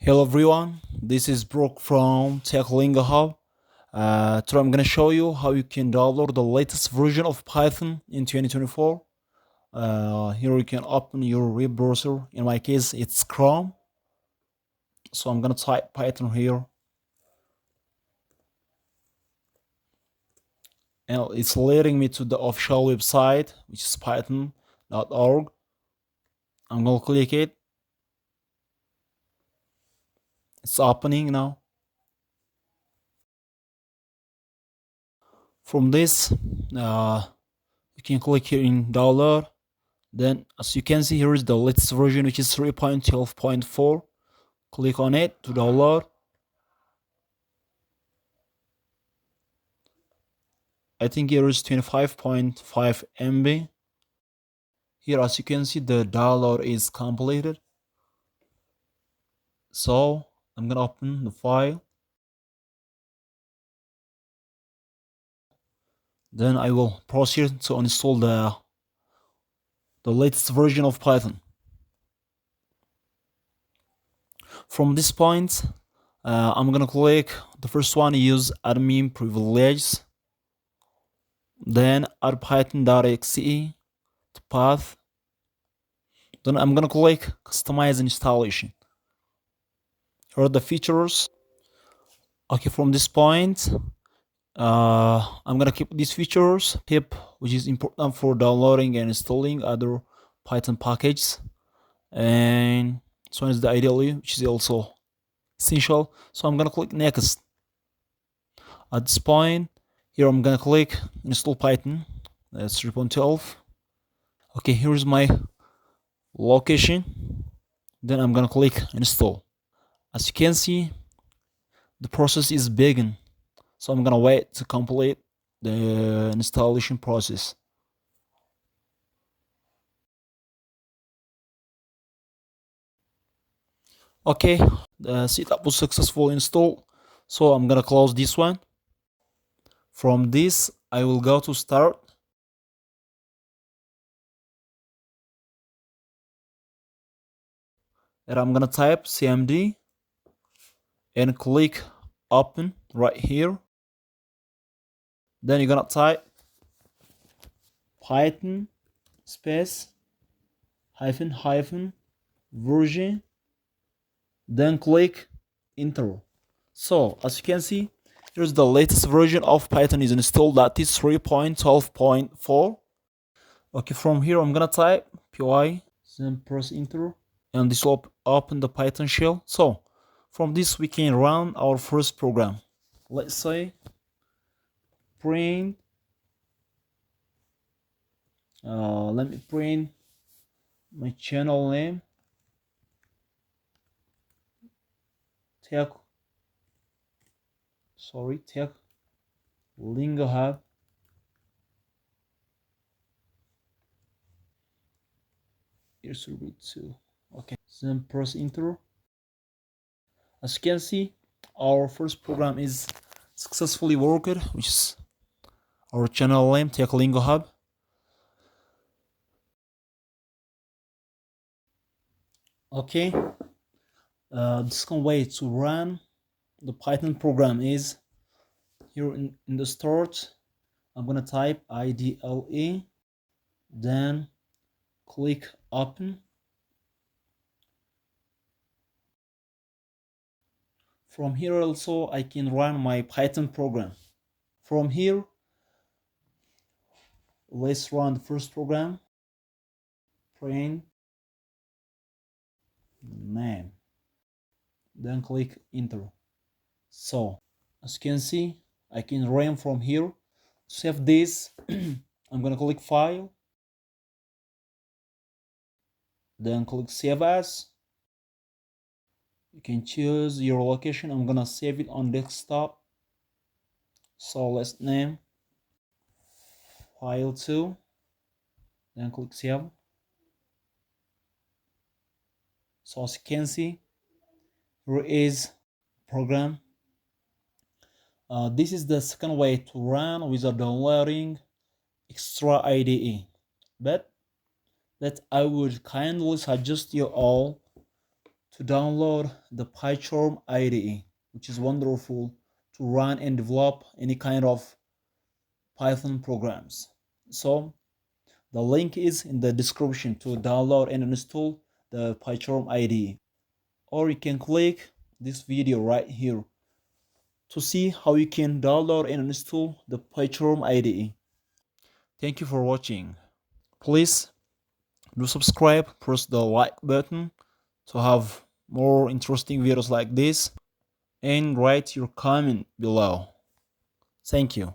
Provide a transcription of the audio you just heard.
Hello everyone, this is Brooke from Techlingo Hub. Today I'm going to show you how you can download the latest version of Python in 2024. Here you can open your web browser. In my case, it's Chrome. So I'm going to type Python here. And it's leading me to the official website, which is python.org. I'm going to click it. It's opening now. From this, you can click here in download. Then, as you can see, here is the latest version, which is 3.12.4. Click on it to download. I think here is 25.5 MB. Here, as you can see, the download is completed. So I'm gonna open the file. Then I will proceed to install the latest version of Python. From this point, I'm gonna click the first one, use admin privileges. Then add python.exe to path. Then I'm gonna click customize installation. Here are the features. Okay, from this point, I'm gonna keep these features, pip, which is important for downloading and installing other Python packages, and this one is the IDLE, which is also essential. So I'm gonna click next. At this point, here I'm gonna click install Python. That's 3.12. Okay, here's my location. Then I'm gonna click install. As you can see, the process is begin. So I'm gonna wait to complete the installation process. Okay, the setup was successful install. So I'm gonna close this one. From this, I will go to start. And I'm gonna type cmd and click open right here. Then you're gonna type Python space hyphen version. Then click enter. So as you can see, here's the latest version of Python is installed, that is 3.12.4. Okay, from here I'm gonna type py, then press enter, and this will open the Python shell. So from this we can run our first program. Let's say print, let me print my channel name, tech lingo hub. Here's root 2. Okay, then press enter. As you can see, our first program is successfully worked, which is our channel name, Techlingo Hub. Okay, the second way to run the Python program is here in the start. I'm gonna type IDLE, then click open. From here also I can run my Python program. From here, let's run the first program, print name, then click enter. So as you can see, I can run from here. Save this. I'm gonna click file, then click save as. You can choose your location. I'm gonna save it on desktop. So let's name file 2, then click save. So as you can see, here is program. This is the second way to run without downloading extra IDE, but that I would kindly suggest you all to download the PyCharm IDE, which is wonderful to run and develop any kind of Python programs. So the link is in the description to download and install the PyCharm IDE. Or you can click this video right here to see how you can download and install the PyCharm IDE. Thank you for watching. Please do subscribe, press the like button to have more interesting videos like this, and write your comment below. Thank you.